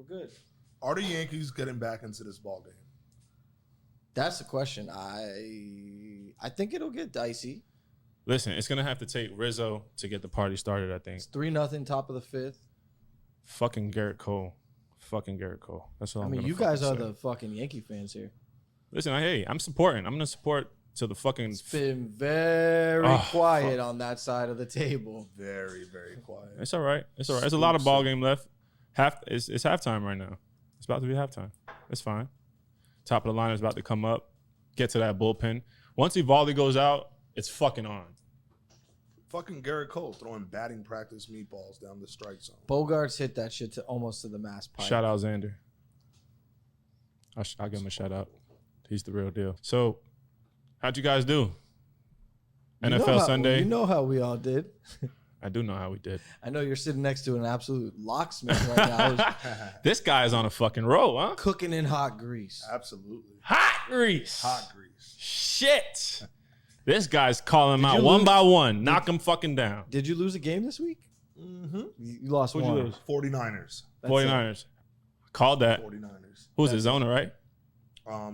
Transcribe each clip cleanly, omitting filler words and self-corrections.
We're good. Are the Yankees getting back into this ball game? That's the question. I think it'll get dicey. Listen, it's gonna have to take Rizzo to get the party started. I think It's 3-0, top of the fifth. fucking Garrett Cole. That's all. I mean, you guys are the fucking Yankee fans here. Listen, I'm supporting. I'm gonna support till the fucking. It's been very quiet on that side of the table. Very, very quiet. It's all right. There's a lot of ball game left. It's halftime right now. It's about to be halftime. It's fine. Top of the line is about to come up. Get to that bullpen. Once Evaldi goes out, it's fucking on. Fucking Garrett Cole throwing batting practice meatballs down the strike zone. Bogarts hit that shit almost to the mass pipe. Shout out Xander. I'll give him a shout out. He's the real deal. So, how'd you guys do? NFL Sunday. You know how we all did. I do know how we did. I know you're sitting next to an absolute locksmith right now. This guy is on a fucking roll, huh? Cooking in hot grease. Absolutely. Hot grease. Hot grease. Shit. This guy's calling them out one by one. Knock them fucking down. Did you lose a game this week? Mm-hmm. You lost Who'd one. you lose? 49ers. 49ers. Called that. 49ers. Who's it? Zona, right?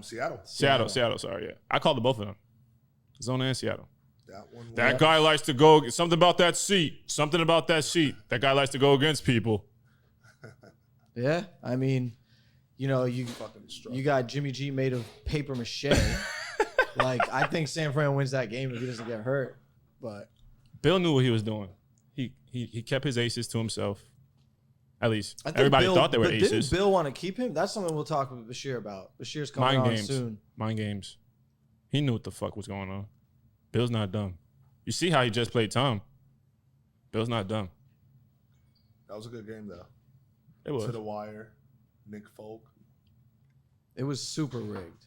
Seattle. Seattle, sorry, yeah. I called the both of them. Zona and Seattle. That Guy likes to go, something about that seat. That guy likes to go against people. Yeah, I mean, you got Jimmy G made of paper mache. Like, I think San Fran wins that game if he doesn't get hurt. But Bill knew what he was doing. He kept his aces to himself. At least I think everybody thought they were aces. Didn't Bill want to keep him? That's something we'll talk with Bashir about. Bashir's coming on soon. Mind games. He knew what the fuck was going on. Bill's not dumb. You see how he just played Tom. Bill's not dumb. That was a good game, though. It was. To the wire. Nick Folk. It was super rigged.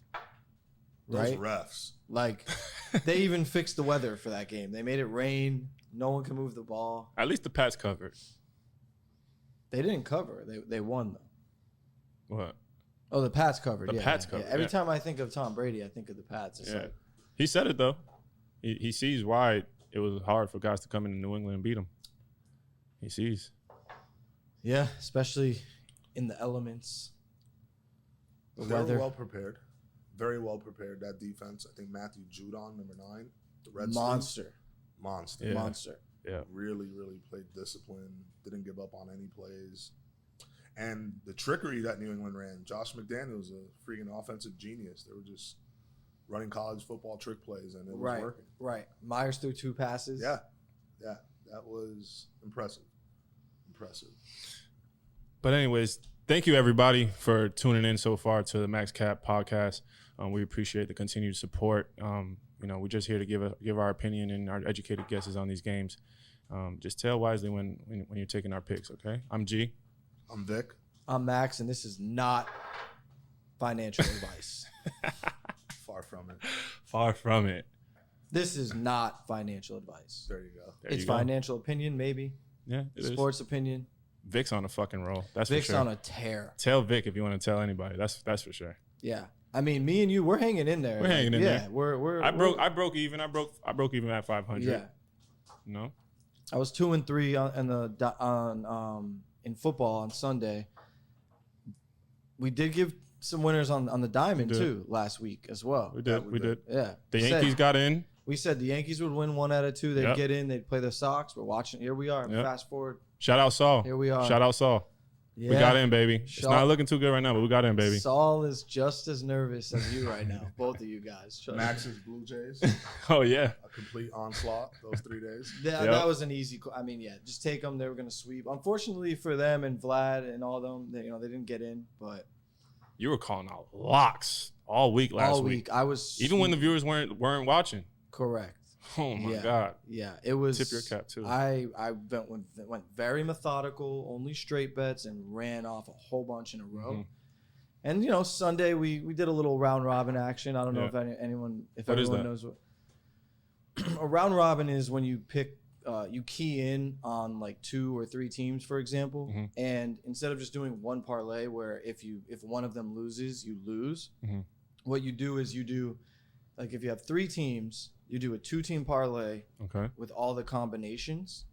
Right? Those refs. Like, they even fixed the weather for that game. They made it rain. No one can move the ball. At least the Pats covered. They didn't cover. They won, though. What? Oh, the Pats covered. The Pats covered. Every time I think of Tom Brady, I think of the Pats. It's like, he said it, though. He sees why it was hard for guys to come into New England and beat him. He sees. Yeah, especially in the elements. They were well prepared. Very well prepared. That defense. I think Matthew Judon, number 9. The Red Monster. Yeah. Monster. Yeah. Really, really played discipline. Didn't give up on any plays. And the trickery that New England ran. Josh McDaniels, a freaking offensive genius. They were just running college football trick plays, and it was working. Right. Myers threw 2 passes. Yeah. That was impressive. But anyways, thank you everybody for tuning in so far to the MaxCap podcast. We appreciate the continued support. We're just here to give our opinion and our educated guesses on these games. Just tell wisely when you're taking our picks, okay? I'm G. I'm Vic. I'm Max, and this is not financial advice. Far from it. This is not financial advice. There you go. It's financial opinion, maybe. Yeah, it Sports opinion. Vic's on a fucking roll. That's Vic's for sure. on a tear. Tell Vic if you want to tell anybody. That's for sure. Yeah. I mean, me and you, we're hanging in there. We're hanging in there. We're I broke even. I broke even at 500. Yeah. No. I was 2-3 in football on Sunday. We did give some winners on the diamond too last week as well. We did. Yeah. The Yankees got in. We said the Yankees would win 1 out of 2. They'd get in. They'd play the Sox. We're watching. Here we are. Yep. Fast forward. Shout out Saul. Here we are. Shout out Saul. Yeah. We got in, baby. It's not looking too good right now, but we got in, baby. Saul is just as nervous as you right now. Both of you guys. Max's Blue Jays. Oh, yeah. A complete onslaught those 3 days. That was an easy. Just take them. They were going to sweep. Unfortunately for them and Vlad and all them, they didn't get in. But you were calling out locks all week last week. I was even when the viewers weren't watching. Correct. Oh my God. Yeah, it was. Tip your cap too. I went very methodical, only straight bets, and ran off a whole bunch in a row. Mm-hmm. And Sunday we did a little round robin action. I don't know if everyone knows what a round robin is. When you pick, you key in on like 2 or 3 teams, for example, and instead of just doing one parlay where if one of them loses, you lose. Mm-hmm. What you do is if you have 3 teams. You do a 2-team parlay with all the combinations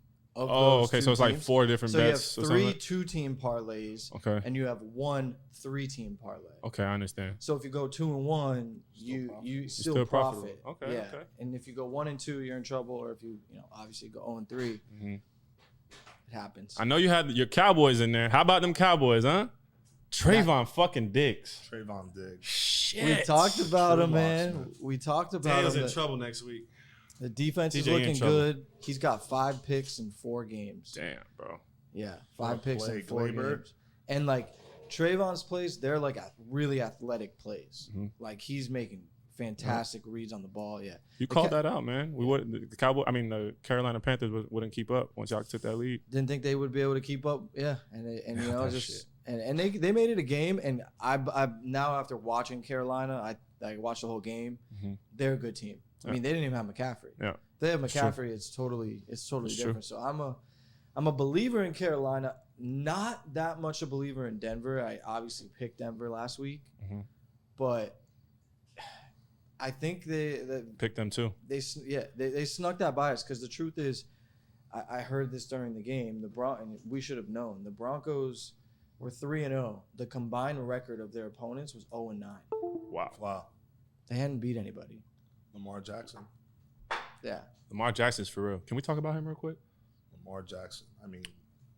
of Oh, those okay. two So it's like teams. 4 different So you have bets. or 3 something? 2-team parlays, Okay. and you have 1 3-team parlay. Okay, I understand. So if you go 2 and 1, you still still profit. profitable. Okay, yeah. okay. And if you go 1 and 2, you're in trouble. Or if you obviously go 0 and 3, it happens. I know you had your Cowboys in there. How about them Cowboys, huh? Trayvon fucking Diggs. Trayvon Diggs. Shit. We talked about him, True man. locksmith. We talked about Daniel's him. in trouble next week. The defense is TJ in looking trouble. good. He's got 5 picks in 4 games. Damn, bro. Yeah, 5 picks in play, 4 Glaber. games. And like Trayvon's plays, they're like really athletic plays. Like he's making fantastic reads on the ball. Yeah, You called that out, man. We wouldn't. The Carolina Panthers wouldn't keep up once y'all took that lead. didn't think they would be able to keep up. Yeah, and That just shit. and they made it a game. And I now after watching Carolina, I watched the whole game. They're a good team. I mean, they didn't even have McCaffrey. Yeah. If they have McCaffrey, it's totally different. true. So I'm a believer in Carolina. Not that much a believer in Denver. I obviously picked Denver last week, but I think they Pick them too. they snuck that bias because the truth is, I heard this during the game. And we should have known the Broncos were 3-0. The combined record of their opponents was 0-9. Wow. They hadn't beat anybody. Lamar Jackson. Yeah. Lamar Jackson's for real. Can we talk about him real quick? Lamar Jackson. I mean,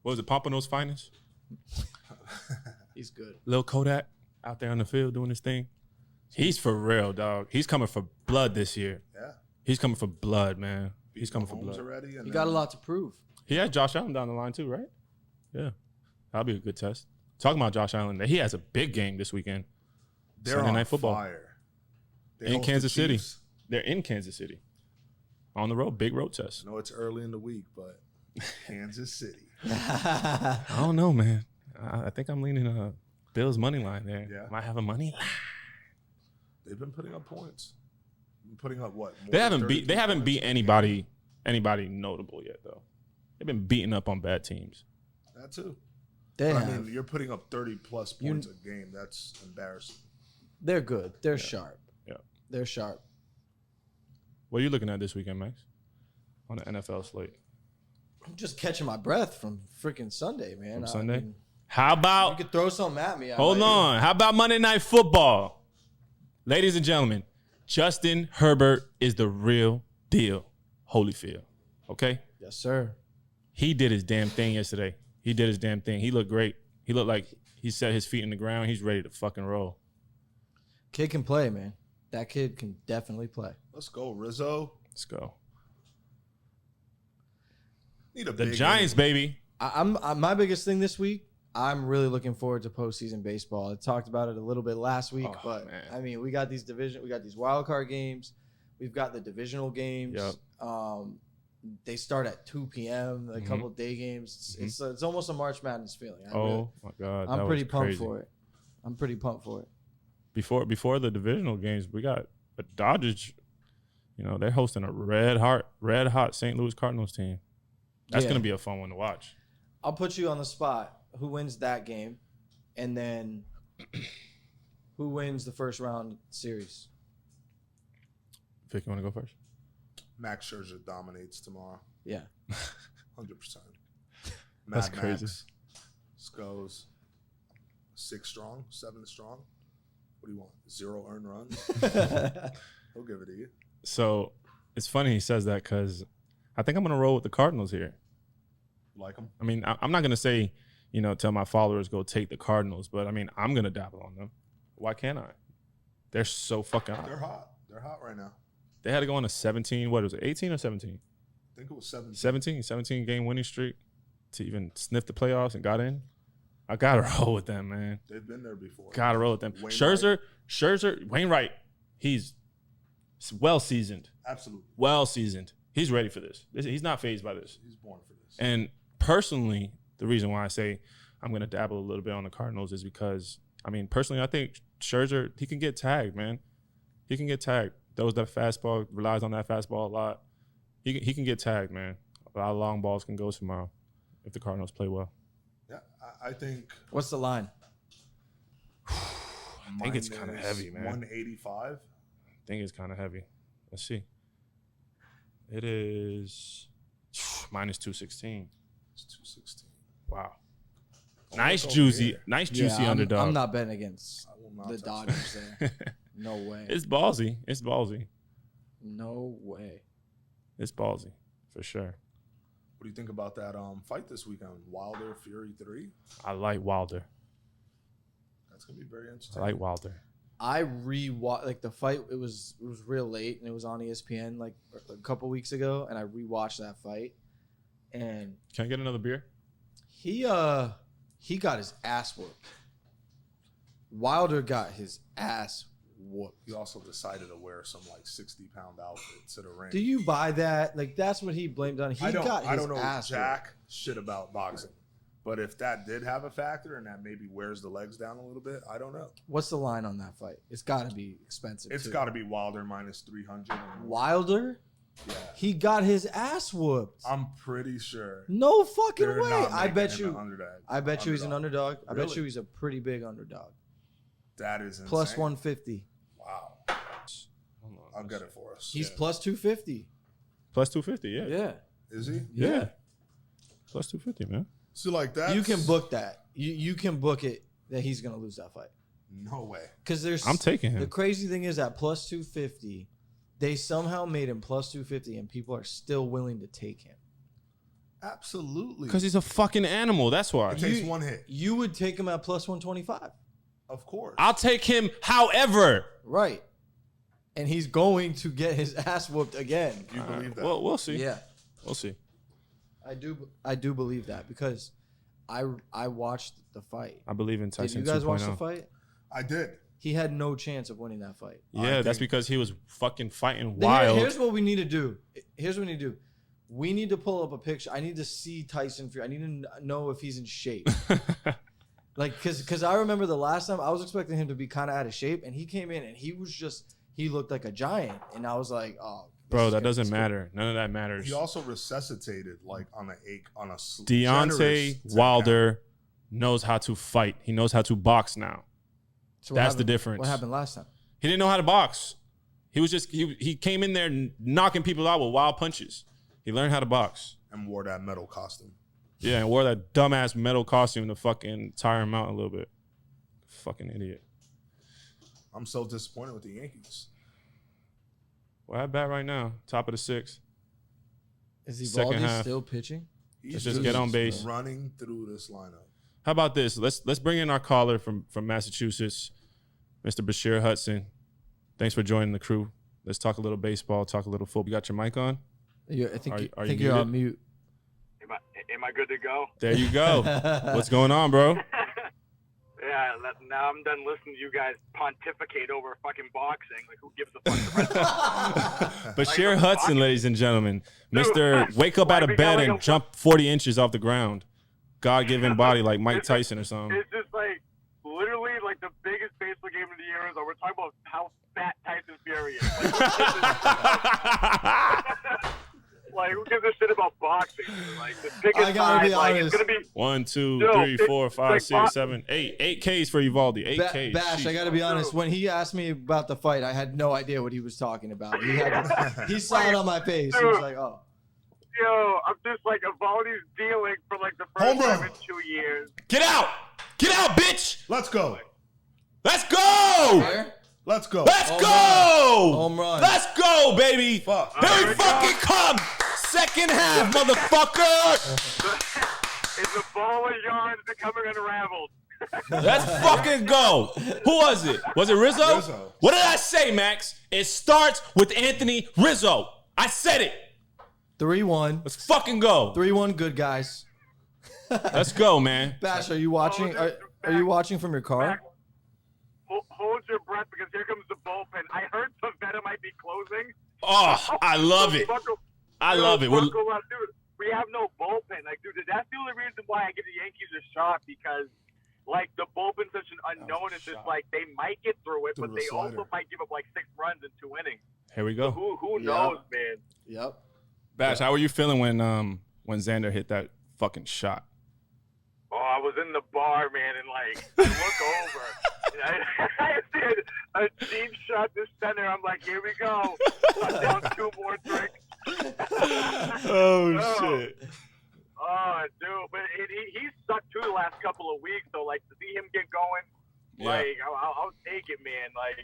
What was it? Pompano's finest? He's good. Lil Kodak out there on the field doing his thing. He's for real, dog. He's coming for blood this year. yeah. He's coming for blood, man. He's coming for Mahomes blood. already. And He got a lot to prove. He had Josh Allen down the line too, right? Yeah. That'll be a good test. Talking about Josh Allen, he has a big game this weekend. They're Sunday on Night Football. fire. They In host the Kansas City. Chiefs. They're in Kansas City. On the road, big road test. I know it's early in the week, but Kansas City. I don't know, man. I think I'm leaning Bills money line there. Yeah. Might have a money line. They've been putting up points. Been putting up what? They haven't beat anybody notable yet though. They've been beating up on bad teams. That too. They I have. mean, you're putting up 30+ points a game. That's embarrassing. They're good. They're sharp. Yeah. They're sharp. What are you looking at this weekend, Max? On the NFL slate. I'm just catching my breath from freaking Sunday, man. From I Sunday? mean, How you about could throw something at me. hold on? How about Monday Night Football? Ladies and gentlemen, Justin Herbert is the real deal. Holyfield. Okay? Yes, sir. He did his damn thing yesterday. He did his damn thing. He looked great. He looked like he set his feet in the ground. He's ready to fucking roll. Kid can play, man. That kid can definitely play. Let's go, Rizzo. Let's go. Need a The big Giants, baby. I'm my biggest thing this week. I'm really looking forward to postseason baseball. I talked about it a little bit last week, but man. I mean, we got these wild card games. We've got the divisional games. Yep. They start at 2 p.m. A couple of day games. It's almost a March Madness feeling. My God. I'm that pretty was pumped crazy. for it. I'm pretty pumped for it. Before the divisional games, we got the Dodgers. You know, they're hosting a red hot St. Louis Cardinals team. That's gonna be a fun one to watch. I'll put you on the spot. Who wins that game? And then who wins the first round series? Vic, you want to go first? Max Scherzer dominates tomorrow. Yeah. 100%. That's Mad crazy. Max goes 6 strong, 7 strong. What do you want? 0 earned runs? He'll give it to you. So it's funny he says that because I think I'm gonna roll with the Cardinals here. Like them? I mean, I'm not gonna say, tell my followers go take the Cardinals, but I mean, I'm gonna dabble on them. Why can't I? They're so fucking hot. They're hot. They're hot right now. They had to go on a 17. What was it? 18 or 17? I think it was 17 game winning streak to even sniff the playoffs and got in. I gotta roll with them, man. They've been there before. Gotta roll with them. Scherzer, Wainwright, he's well seasoned. Absolutely. Well seasoned. He's ready for this. He's not fazed by this. He's born for this. And personally, the reason why I say I'm going to dabble a little bit on the Cardinals is because, I mean, personally, I think Scherzer, he can get tagged, man. He can get tagged. Those that fastball, relies on that fastball a lot. He can get tagged, man. A lot of long balls can go tomorrow if the Cardinals play well. Yeah, I think. What's the line? I think it's kind of heavy, man. 185. I think it's kind of heavy. Let's see. It is Minus 216. It's 216. Wow. Nice juicy underdog. I'm not betting against the Dodgers there. No way. It's ballsy. No way. It's ballsy for sure. What do you think about that fight this weekend? Wilder Fury 3? I like Wilder. That's gonna be very interesting. I like Wilder. I rewatched like the fight. It was real late and it was on ESPN like a couple weeks ago, and I rewatched that fight. And can I get another beer? He got his ass whooped. Wilder got his ass whooped. He also decided to wear some like 60-pound outfit to the ring. Do you buy that? Like that's what he blamed on. I don't know jack shit about boxing. But if that did have a factor and that maybe wears the legs down a little bit, I don't know. What's the line on that fight? It's got to be expensive. It's got to be Wilder minus 300. Wilder? Yeah. He got his ass whooped. I'm pretty sure. No fucking way. I bet you he's an underdog. I bet you he's a pretty big underdog. That is insane. Plus 150. Wow. I'll get it for us. He's plus 250. Plus 250, yeah. Yeah. Is he? Yeah. Plus 250, man. So like that, you can book that. You can book it that he's gonna lose that fight. No way. Because I'm taking him. The crazy thing is at plus 250, they somehow made him plus 250, and people are still willing to take him. Absolutely. Because he's a fucking animal. That's why. It takes one hit. You would take him at plus 125. Of course. I'll take him. However, right. And he's going to get his ass whooped again. You believe that? Well, we'll see. Yeah. We'll see. I do believe that because I watched the fight. I believe in Tyson 2.0. Did you guys watch the fight? I did. He had no chance of winning that fight. Yeah, that's because he was fucking fighting wild. Here's what we need to do. We need to pull up a picture. I need to see Tyson Fury. I need to know if he's in shape. Like, because I remember the last time I was expecting him to be kind of out of shape, and he came in and he looked like a giant, and I was like, oh. Bro, that doesn't matter. None of that matters. He also resuscitated like on a Deontay Wilder knows how to fight. He knows how to box now. So that's the difference. What happened last time? He didn't know how to box. He was just he came in there knocking people out with wild punches. He learned how to box and wore that metal costume. Yeah, and wore that dumbass metal costume to fucking tire him out a little bit. Fucking idiot. I'm so disappointed with the Yankees. Well, I bat right now, top of the sixth. Is Evaldi still pitching? Let's just get on base. Running through this lineup. How about this? Let's bring in our caller from Massachusetts, Mr. Bashir Hudson. Thanks for joining the crew. Let's talk a little baseball, talk a little football. You got your mic on? Yeah, I think you're on mute. Am I good to go? There you go. What's going on, bro? Yeah, now I'm done listening to you guys pontificate over fucking boxing. Like, who gives a fuck? Bashir Hudson, ladies and gentlemen. Mr. Wake up out of bed and jump 40 inches off the ground. God-given body like Mike Tyson or something. It's just like, literally, like the biggest baseball game of the year is, we're talking about how fat Tyson Fury is. Like, who gives a shit about boxing? Like, the biggest fight, like, it's going to be 1, 2, 3, 4, 5, 6, 7, 8. 8 Ks for Evaldi. 8 Ks. Bash, I got to be honest. When he asked me about the fight, I had no idea what he was talking about. He saw it on my face. He was like, oh. Yo, I'm just like, Evaldi's dealing for like the first time in 2 years. Get out! Get out, bitch! Let's go. Let's go! Where? Let's go. Let's go! Home run. Let's go, baby! Fuck. Here we fucking come! Second half, motherfucker! It's a ball of yarns becoming unraveled. Let's fucking go. Who was it? Was it Rizzo? Rizzo. What did I say, Max? It starts with Anthony Rizzo. I said it. 3-1. Let's fucking go. 3-1, good guys. Let's go, man. Bash, are you watching? Are you watching from your car? Hold your breath because here comes the bullpen. I heard Pavetta might be closing. Oh, I love it. I love it. Dude, we have no bullpen. Like, dude, that's the only reason why I give the Yankees a shot because, like, the bullpen's such an unknown. It's just like they might get through it, but they also might give up like 6 runs in 2 innings. Here we go. So who knows, man? Yep. Bash, how were you feeling when Xander hit that fucking shot? Oh, I was in the bar, man, and like I look over, and I did a deep shot to center. I'm like, here we go. Put down 2 more drinks. Oh shit. Oh, dude, but he sucked too the last couple of weeks. So like to see him get going, like I'll take it, man. Like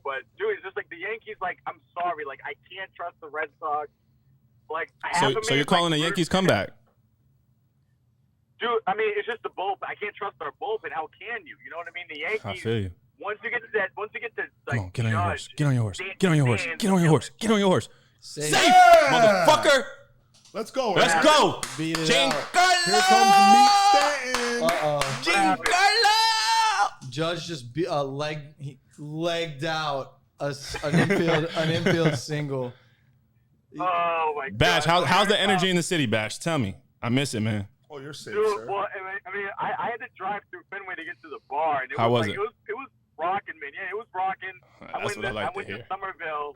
but dude, it's just like the Yankees. Like I'm sorry, like I can't trust the Red Sox. Like so you're calling the Yankees comeback? Dude, I mean it's just the bullpen. I can't trust our bullpen. How can you? You know what I mean? The Yankees. I feel you. Once you get to like, come on, get on your horse. Judge, Get on your horse. Dan- Get on your horse. Dan- Get on your horse. Get on your horse. Safe. Safe, motherfucker. Let's go. Let's man. go. Beat it Giancarlo. Here comes Meat Stanton. Giancarlo. Judge just legged out an infield single. Oh my Bash, God. how's the energy in the city, Bash? Tell me. I miss it, man. Oh, you're safe, Dude, sir. well, I had to drive through Fenway to get to the bar, and How was it? It was rocking, man. Yeah, it was rocking. That's what I like to went hear. to Somerville,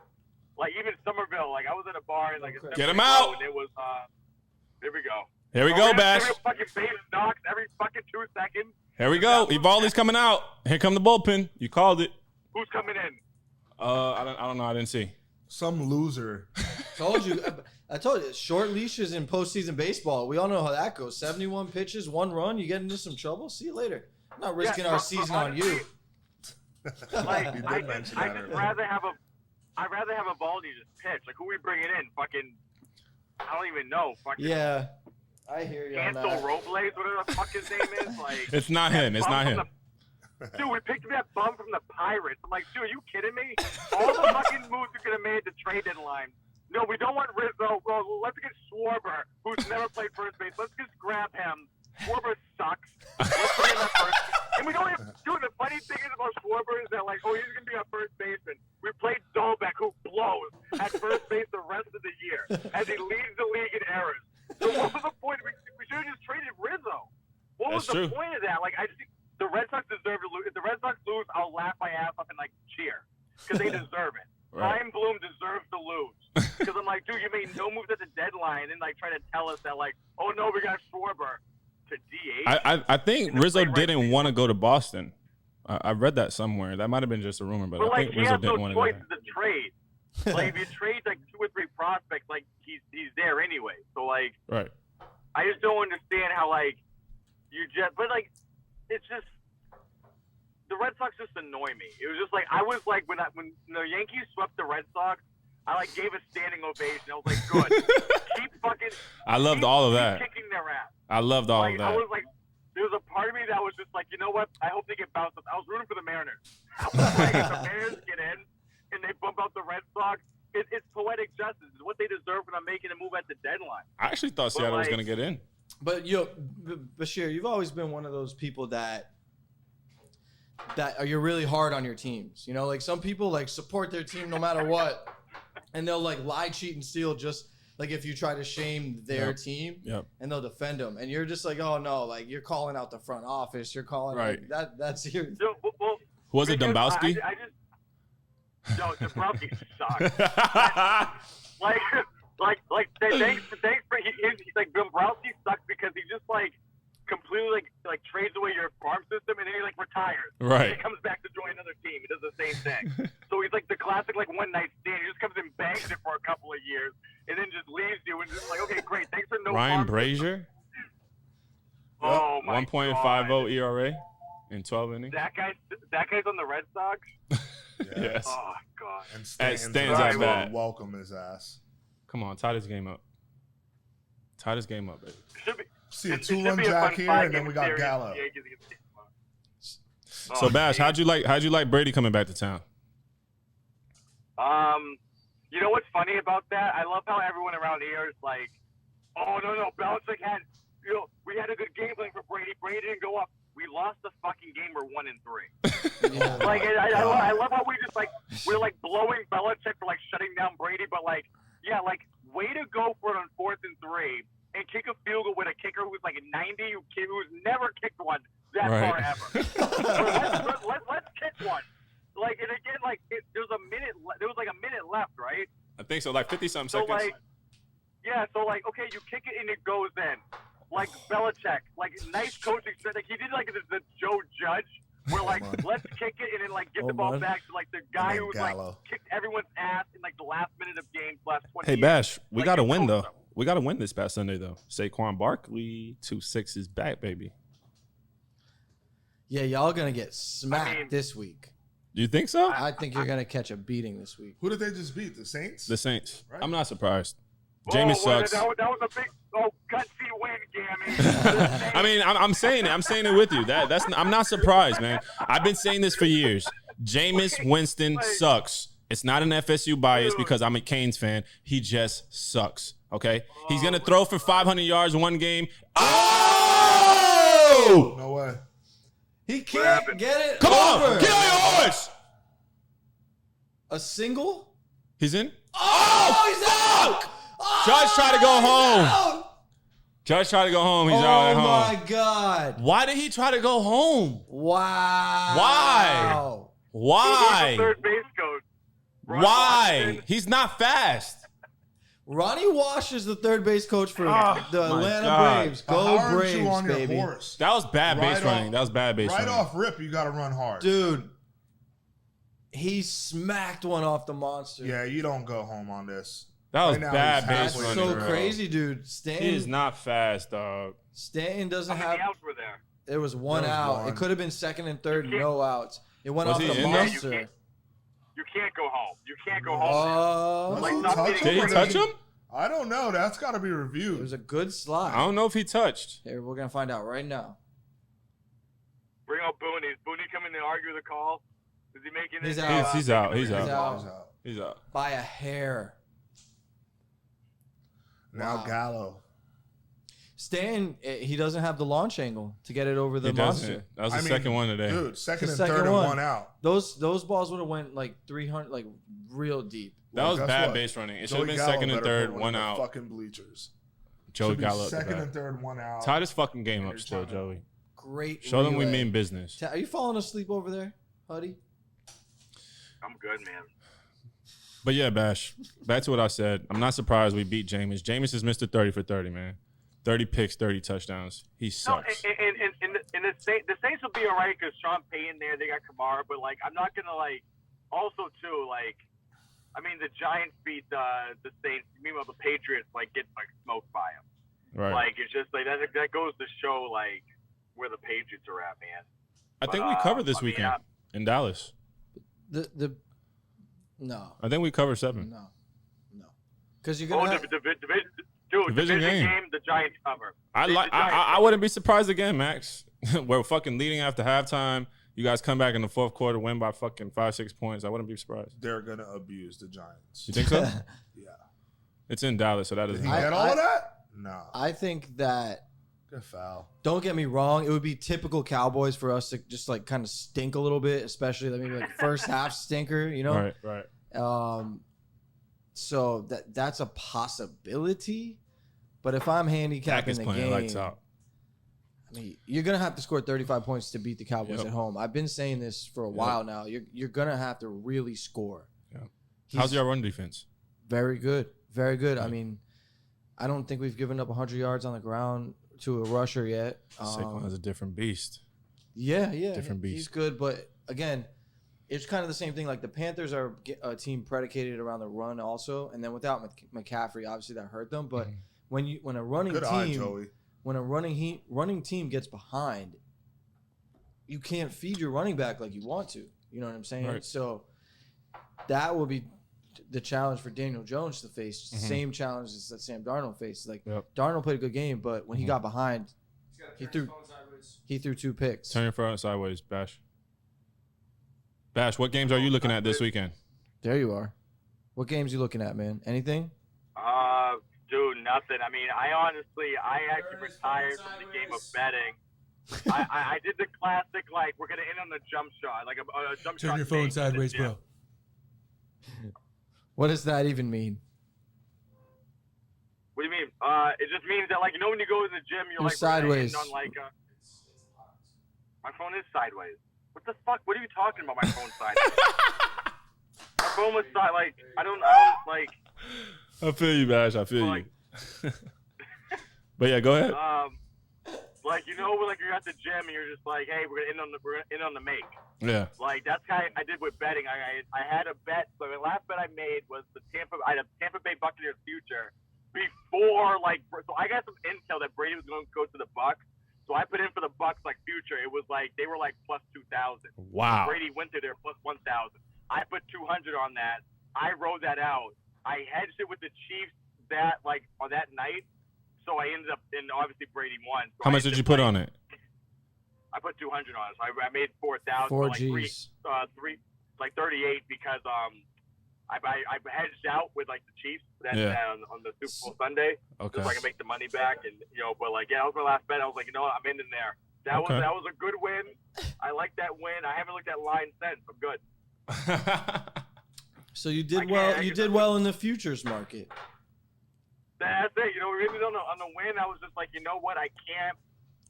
like even Somerville, like I was at a bar and like a Get him out. and it was here we go. Here we go, Bash. Every fucking base knocks every fucking 2 seconds. Here we go. Evaldi's coming out. Here come the bullpen. You called it. Who's coming in? I don't know. I didn't see. Some loser. Told you. I told you. Short leashes in postseason baseball. We all know how that goes. 71 pitches, 1 run. You get into some trouble. See you later. I'm not risking our season on you. Like You did I'd mention just that rather have a Baldy just pitch. Like who we bringing in? Fucking I don't even know. Fucking Yeah, I hear you on Cancel that. Robles, whatever the fuck his name is. Like It's not him. It's not him. Dude, we picked up that bum from the Pirates. I'm like, dude, are you kidding me? All the fucking moves we could have made at the trade deadline. No, we don't want Rizzo. Well, let's get Schwarber, who's never played first base. Let's just grab him. Schwarber sucks. Let's bring him at first. And we don't even, dude, the funny thing is about Schwarber is that, like, he's going to be our first baseman. We played Dolbeck, who blows at first base the rest of the year, as he leads the league in errors. So what was the point? We should have just traded Rizzo. What was the point of that? Like, I just think the Red Sox deserve to lose. If the Red Sox lose, I'll laugh my ass off and, like, cheer. Because they deserve it. Right. Ryan Bloom deserves to lose. Because I'm like, dude, you made no moves at the deadline and, like, try to tell us that, like, oh, no, we got Schwarber to DH. I think Rizzo didn't want to go to Boston. I read that somewhere. That might have been just a rumor, but I think Rizzo didn't want to go there. But, like, he has no choice to trade. Like, if you trade, like, 2 or 3 prospects, like, he's there anyway. So, like, Right. I just don't understand how, like, but, like, it's just, the Red Sox just annoy me. It was just like, I was like, when the Yankees swept the Red Sox, I like gave a standing ovation. I was like, good. Keep fucking. I loved all of that. Keep kicking their ass. I loved all of that. I was like, there was a part of me that was just like, you know what? I hope they get bounced up. I was rooting for the Mariners. I was like, if the Mariners get in and they bump out the Red Sox, it's poetic justice. It's what they deserve for not making a move at the deadline. I actually thought Seattle was going to get in. But Bashir, you've always been one of those people that you're really hard on your teams. You know, like some people like support their team no matter what, and they'll like lie, cheat, and steal just like if you try to shame their team, and they'll defend them. And you're just like, oh no, like you're calling out the front office. You're calling like, that's your. Well, was it Dombrowski? No, Dombrowski sucks. Thanks for he's like Dombrowski sucks because he just like completely like trades away your farm system and then he like retires. Right. And he comes back to join another team. He does the same thing. So he's like the classic like one night stand. He just comes and bangs it for a couple of years and then just leaves you and just like, okay, great, thanks for no. Ryan Brazier. Oh my 1.50 ERA in 12 innings. That guy's on the Red Sox. Yes. Oh God. And Stan's that bad. Welcome his ass. Come on, tie this game up. Tie this game up, baby. See a 2-1 jack here, and then we got Gallo. So Bash, how'd you like Brady coming back to town? You know what's funny about that? I love how everyone around here is like, oh no, Belichick had, we had a good game plan for Brady. Brady didn't go up. We lost the fucking game. We're 1-3. Like I love how we just like we're like blowing Belichick for like shutting down Brady, but like yeah, like way to go for it on 4th and 3 and kick a field goal with a kicker who's like 90, who's never kicked one that far ever. So let's kick one. Like and again, like there was like a minute left, right? I think so, like 50-something so seconds. Like, yeah, so like okay, you kick it and it goes in. Like Belichick, like nice coaching. Like he did like the Joe Judge We're like, let's kick it and then like give the ball back to like the guy who like kicked everyone's ass in like the last minute of games last 20 years. Hey Bash, we got to win though. We got to win this past Sunday though. Saquon Barkley 2-6 is back, baby. Yeah, y'all gonna get smacked this week. You think so? I think you're gonna catch a beating this week. Who did they just beat? The Saints? The Saints. Right? I'm not surprised. Jameis sucks. That was a big gutsy win, Gammy. I mean, I'm saying it. I'm saying it with you. I'm not surprised, man. I've been saying this for years. Jameis Winston sucks. It's not an FSU bias because I'm a Canes fan. He just sucks. Okay? He's gonna throw for 500 yards one game. Oh! No way. He can't get it. Come over. on, get on your horse. A single? He's in. Oh, he's out. Judge tried to go home. Judge tried to go home. He's out at home. Oh, my God. Why did he try to go home? Wow. Why? Who's the third base coach? Why? He's not fast. Ronnie Wash is the third base coach for the Atlanta God. Braves. Go Braves, baby. That was bad base running. That was bad base running. Right off rip, you got to run hard. Dude, he smacked one off the monster. Yeah, you don't go home on this. That was Right now, bad he's base That's running. so bro. crazy, dude. Stanton He is not fast, dog. Stanton doesn't How have. many outs were there? There was one There was out. one. It could have been second and third, no outs. It went Was off he the in there? monster. You can't go home. You can't go home. Let's not touch beating Did he touch him? I don't know. That's got to be It reviewed. was a good slide. I don't know if he touched. Here, we're gonna find out right now. Bring out Booney. Is Booney coming to argue the call? Is he making He's it? out. He's out. He's He's out. out. He's out. By a hair. Now Wow. Gallo. Stanton, he doesn't have the launch angle to get it over the He monster. doesn't. That was the second one today. Dude, second The and second third one. and one out. Those balls would have went like 300, like real deep. That Well, was guess bad what? base running. It should Joey have been Gallo second and better third, put one in the out. Fucking bleachers. Joey Should be Gallo. second and third, one out. Tie this fucking game And up you're still, trying to- Joey. Great. Show them we relay. mean business. Are you falling asleep over there, Huddy? I'm good, man. But yeah, Bash, back to what I said. I'm not surprised we beat Jameis. Jameis is Mr. 30 for 30, man. 30 picks, 30 touchdowns. He sucks. No, and the Saints will be all right because Sean Payton there, they got Kamara, but like I'm not gonna like. Also too, like, I mean the Giants beat the Saints. Meanwhile, the Patriots like get like smoked by them. Right. Like it's just like that goes to show like where the Patriots are at, man. I think we covered this I mean, weekend in Dallas. No. I think we covered 7. No. Because you're gonna. Division game. game. The Giants cover. I wouldn't be surprised again, Max. We're fucking leading after halftime. You guys come back in the fourth quarter, win by fucking 5-6 points. I wouldn't be surprised. They're going to abuse the Giants. You think so? Yeah. It's in Dallas, so that Did doesn't he matter. get all of that? No. I think that. Good foul. Don't get me wrong. It would be typical Cowboys for us to just like kind of stink a little bit, especially maybe like first half stinker, you know? Right. So that's a possibility. But if I'm handicapping Dak is the playing game, lights out. I mean, you're gonna have to score 35 points to beat the Cowboys at home. I've been saying this for a while now. You're gonna have to really score. Yeah. How's your run defense? Very good, very good. I mean, I don't think we've given up 100 yards on the ground to a rusher yet. Saquon is a different beast. Yeah, Different beast. He's good, but again, it's kind of the same thing. Like the Panthers are a team predicated around the run also, and then without McCaffrey, obviously that hurt them. But when a running Good team, eye, Joey. when a running team gets behind, you can't feed your running back like you want to. You know what I'm saying? Right. So that will be the challenge for Daniel Jones to face. Same challenges that Sam Darnold faced. Like Darnold played a good game, but when he got behind, he threw 2 picks. Turn your phone sideways, Bash. Bash, what games are you looking at this weekend? There you are. What games you looking at, man? Anything? Dude, nothing. I mean, I actually retired from the game of betting. I did the classic, like, we're going to end on the jump shot. Like a jump shot. Turn your phone sideways, bro. What does that even mean? What do you mean? It just means that, like, you know, when you go to the gym, you're like, sideways. On, like, my phone is sideways. What the fuck? What are you talking about? My phone sideways. My phone was like, I don't like. I feel you, Bash. I feel you. But yeah, go ahead. Like, you know, like you're at the gym and you're just like, hey, we're gonna end on the make. Yeah. Like that's kind of I did with betting. I had a bet. So the last bet I made was I had a Tampa Bay Buccaneers future before so I got some intel that Brady was going to go to the Bucs. So I put in for the Bucs future. It was they were plus 2,000. Wow. Brady went to their plus 1,000. I put 200 on that. I rode that out. I hedged it with the Chiefs on that night. So I ended up, and obviously Brady won. So how much did you put on it? I put 200 on it. So I made 4,000. 4 G's. 38 because I hedged out with the Chiefs on the Super Bowl Sunday. Okay. So I can make the money back, and that was my last bet. I was like, I'm in there. That was a good win. I like that win. I haven't looked at line since. I'm good. So you did well. You did well in the futures market. That's it. Really on the win, I was just like, you know what? I can't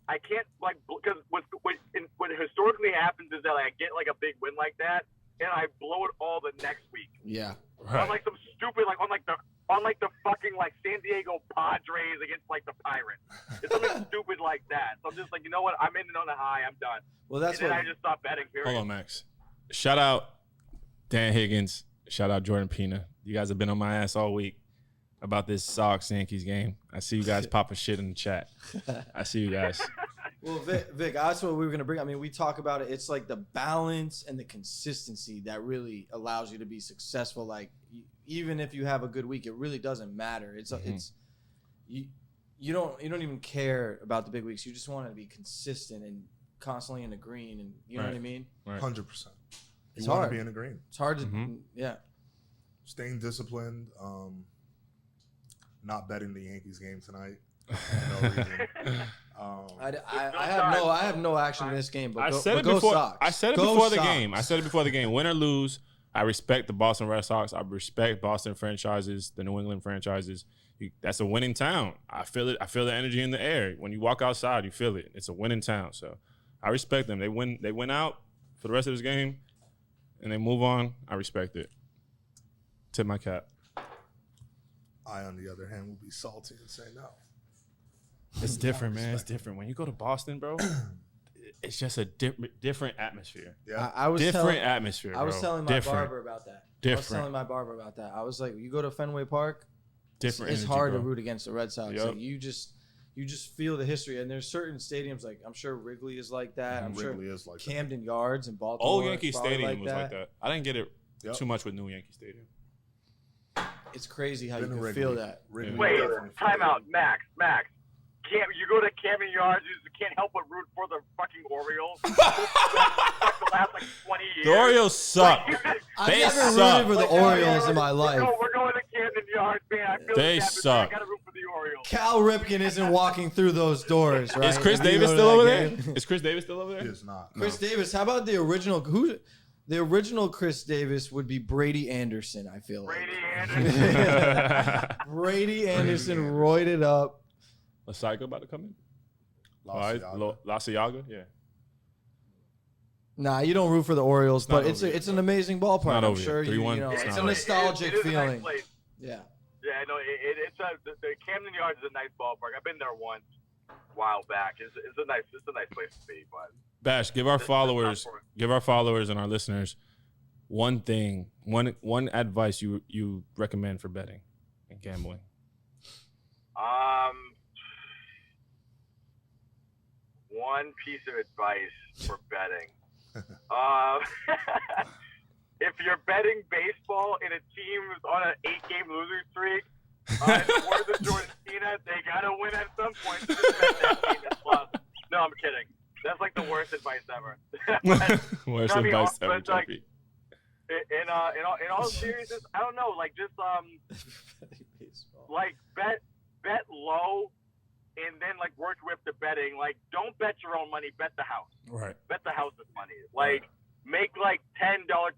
because what historically happens is that I get a big win like that, and I blow it all the next week. Yeah. Right. On some stupid on the fucking San Diego Padres against the Pirates. It's something stupid like that. So I'm just like, you know what? I'm ending on a high. I'm done. Well, that's and then I just stopped betting. Period. Hold on, Max. Shout out Dan Higgins. Shout out Jordan Pina. You guys have been on my ass all week about this Sox Yankees game. I see you guys popping shit in the chat. I see you guys. Well, Vic, that's what we were going to bring. I mean, we talk about it. It's the balance and the consistency that really allows you to be successful. Even if you have a good week, it really doesn't matter. You don't even care about the big weeks. You just want to be consistent and constantly in the green, and you know what I mean? Right. 100%. It's you want hard. to be in the green. It's hard to, yeah. Staying disciplined. Not betting the Yankees game tonight. No reason. I have no action in this game, but I go said it Sox. before the game. I said it before the game. Win or lose, I respect the Boston Red Sox. I respect Boston franchises, the New England franchises. That's a winning town. I feel it. I feel the energy in the air. When you walk outside, you feel it. It's a winning town. So I respect them. They win out for the rest of this game, and they move on. I respect it. Tip my cap. I, on the other hand, will be salty and say no. It's different, man. It's different. When you go to Boston, bro, it's just a different atmosphere. Yeah, I was atmosphere. I was bro. telling my barber about that. Different. I was like, you go to Fenway Park, Different. It's energy, hard bro. to root against the Red Sox. Yep. You just feel the history, and there's certain stadiums I'm sure Wrigley is like that. I'm Wrigley sure is like Camden Yards in Baltimore. Old Yankee Stadium was like that. I didn't get it Yep. too much with New Yankee Stadium. It's crazy how Been you to can Wrigley. feel that. Wrigley Wait, definitely time feels out, Max. You go to Camden Yards, you can't help but root for the fucking Orioles. The last 20 years. The Orioles suck. I've They never suck. rooted for the Orioles in my life. We're going to Camden Yards, man. I feel They the atmosphere. suck. I got to root for the Orioles. Cal Ripken isn't walking through those doors, right? Is Chris If you Davis go to still that over there? game. Is Chris Davis still over there? He is not. Chris Davis. How about the original? The original Chris Davis would be Brady Anderson. I feel like Brady Anderson. Brady Anderson roided up. Lasaiga about to come in? Lasiaga. Yeah. Nah, you don't root for the Orioles, not but it's over yet, it's an amazing ballpark. not I'm over sure yet. you 3-1. know It's it's not a over. nostalgic It is a feeling. nice place. Yeah. Yeah, no, the Camden Yards is a nice ballpark. I've been there once a while back. It's a nice place to be. But Bash, give our This is followers not for it. and our listeners one advice you recommend for betting and gambling. One piece of advice for betting. If you're betting baseball and a team is on an 8-game losing streak, for the Jordan Cena, they gotta win at some point. To just bet that team is lost. No, I'm kidding. That's like the worst advice ever. Worst I mean, advice but ever, it's like- Jeffrey. in all seriousness, I don't know. Like just like bet low, and then like work with the betting. Like don't bet your own money. Bet the house. Right. Bet the house's money. Like make like $10, $20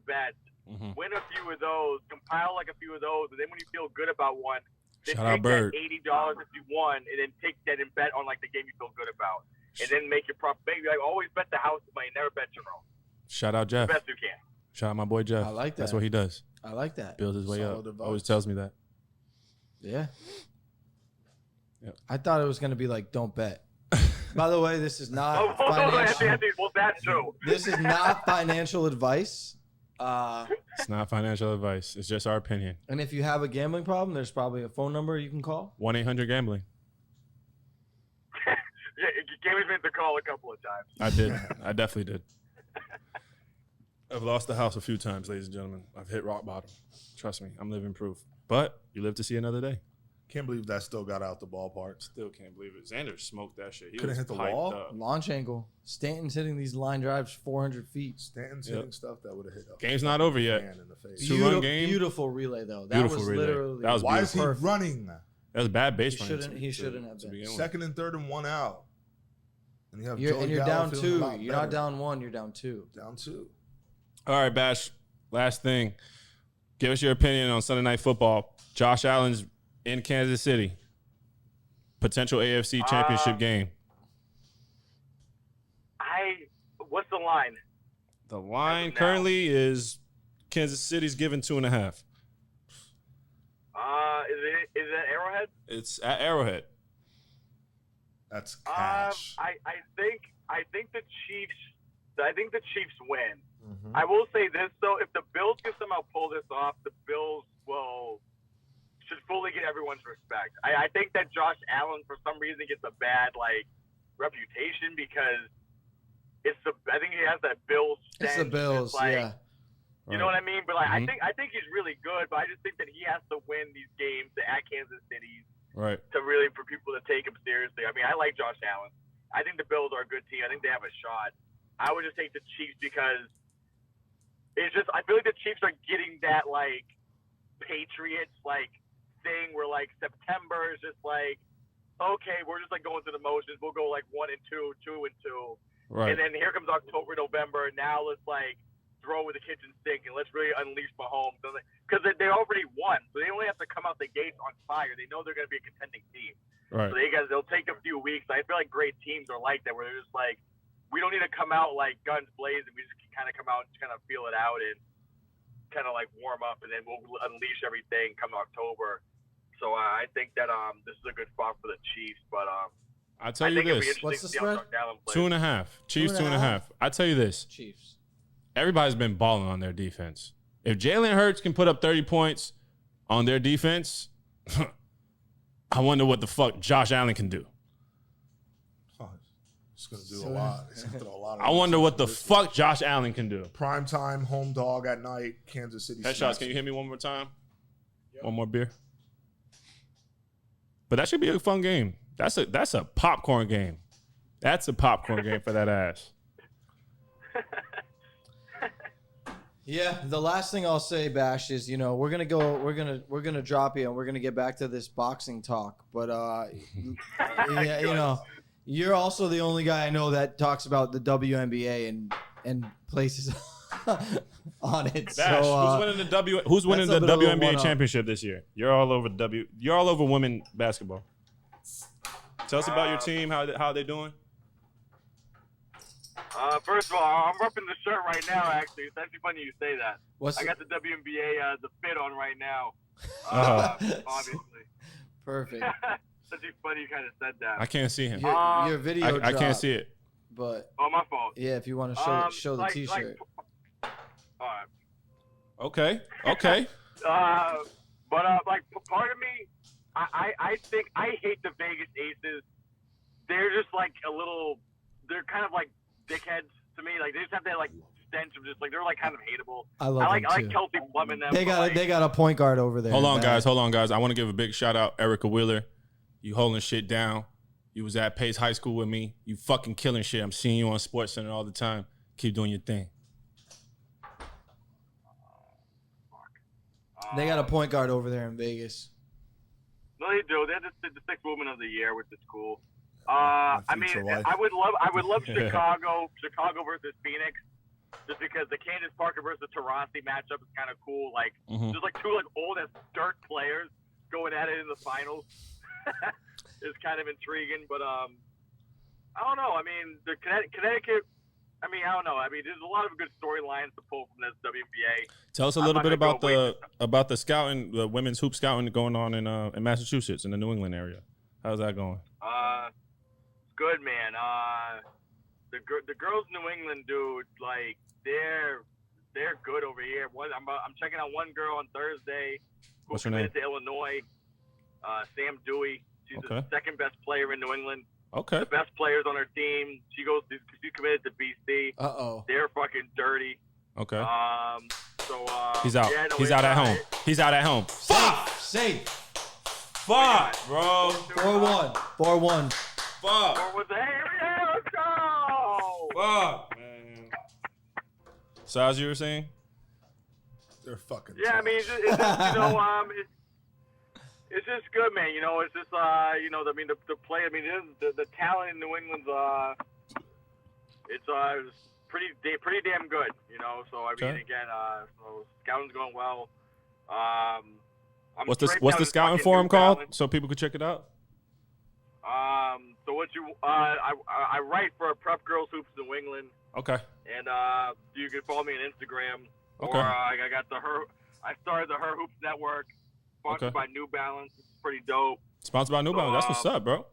bets. Mm-hmm. Win a few of those. Compile like a few of those, and then when you feel good about one, then Shout out take Bird. that $80 if you won, and then take that and bet on like the game you feel good about, and then make your profit. Like always bet the house's money. Never bet your own. Shout out Jeff. Best you can. Shout out my boy Jeff. I like That's that. what he does. I like that. Builds his way Solid up. advice. Always tells me that. Yeah. Yep. I thought it was gonna be like don't bet. By the way, this is not financial. Well, that's true. This is not financial advice. It's not financial advice. It's just our opinion. And if you have a gambling problem, there's probably a phone number you can call. 1-800-GAMBLING. Yeah, you gave me the call a couple of times. I did. I definitely did. I've lost the house a few times, ladies and gentlemen. I've hit rock bottom. Trust me, I'm living proof. But you live to see another day. Can't believe that still got out the ballpark. Still can't believe it. Xander smoked that shit. He Couldn't hit the wall. Launch angle. Stanton's hitting these line drives 400 feet. Stanton's hitting stuff that would have hit. Game's not over yet. In the face. Two-run game. Beautiful relay though. That Beautiful was relay. literally. That was Why is he perfect. running? That was bad base running. He shouldn't have been. Second and third and 1 out. And you have You're down 2. You're not better. down 1. You're down 2. Down 2. All right, Bash. Last thing. Give us your opinion on Sunday Night Football. Josh Allen's in Kansas City. Potential AFC Championship game. What's the line? The line currently is Kansas City's given 2.5. Is it Arrowhead? It's at Arrowhead. That's cash. I think the Chiefs. I think the Chiefs win. Mm-hmm. I will say this though: if the Bills can somehow pull this off, the Bills should fully get everyone's respect. I think that Josh Allen, for some reason, gets a bad reputation because I think he has that Bills stench. It's the Bills, yeah. You know what I mean? But I think he's really good, but I just think that he has to win these games at Kansas City, right? For people to take him seriously. I mean, I like Josh Allen. I think the Bills are a good team. I think they have a shot. I would just take the Chiefs because it's just I feel like the Chiefs are getting that Patriots thing where September is just okay, we're just going through the motions. We'll go 1 and 2, 2 and 2, right? And then here comes October, November. Now let's throw with the kitchen sink and let's really unleash Mahomes because they already won, so they only have to come out the gates on fire. They know they're going to be a contending team, right? So they'll take a few weeks. I feel like great teams are like that, where they're just we don't need to come out guns blazing. We just can kind of come out and kind of feel it out and kind of warm up, and then we'll unleash everything come October. So I think that this is a good spot for the Chiefs, but I'll tell you this. What's the spread? 2.5. Chiefs 2.5. I'll tell you this. Chiefs. Everybody's been balling on their defense. If Jalen Hurts can put up 30 points on their defense, I wonder what the fuck Josh Allen can do. He's going to do a lot. He's going to throw a lot. I wonder what the fuck Josh Allen can do. Primetime home dog at night, Kansas City. Headshots, can you hit me one more time? Yep. One more beer. But that should be a fun game. That's a popcorn game. That's a popcorn game for that ass. Yeah, the last thing I'll say, Bash, is we're gonna drop you and we're gonna get back to this boxing talk. But yeah, you're also the only guy I know that talks about the WNBA and places on it. Bash, so, who's winning the WNBA championship this year? You're all over women basketball. Tell us about your team. How they doing? First of all, I'm repping the shirt right now. Actually, it's actually funny you say that. I got the WNBA the fit on right now. Obviously. Perfect. It's actually funny you kind of said that. I can't see him. Your video. I can't see it. But my fault. Yeah, if you want to show the T-shirt. All right. Okay. But part of me, I think I hate the Vegas Aces. They're just a little. They're kind of dickheads to me. They just have that stench of just they're kind of hateable. I like Kelsey Plum in them. They got a point guard over there. Hold on, guys. I want to give a big shout out, Erica Wheeler. You holding shit down. You was at Pace High School with me. You fucking killing shit. I'm seeing you on SportsCenter all the time. Keep doing your thing. They got a point guard over there in Vegas. No, they do. They're the sixth woman of the year, which is cool. I would love Chicago versus Phoenix, just because the Candace Parker versus Taurasi matchup is kind of cool. Just two old as dirt players going at it in the finals. It's kind of intriguing, but I don't know. I mean, the Connecticut. I mean, I don't know. I mean, there's a lot of good storylines to pull from this WNBA. Tell us a little bit about the scouting, the women's hoop scouting going on in Massachusetts, in the New England area. How's that going? Good, man. The girls in New England, dude, like they're good over here. I'm checking out one girl on Thursday who committed to Illinois. Sam Dewey. She's the second best player in New England. Okay. The best players on her team. She committed to BC. They're fucking dirty. Okay. So he's out. Yeah, no, he's out at home. He's out at home. Fuck. Safe. Fuck, bro. 4-1. 4-1. Fuck. Hey, let's go. Fuck, man. So as you were saying? They're fucking. Yeah, I mean, it's just, it's just good, man. You know, it's just the play. I mean, the talent in New England's it's pretty damn good. You know, so I mean, again, so scouting's going well. What's the scouting forum called so people could check it out? So what I write for Prep Girls Hoops New England. Okay. And you can follow me on Instagram. Okay. Or I started the Her Hoops Network, sponsored by New Balance. It's pretty dope. Sponsored by New Balance. That's what's up, bro.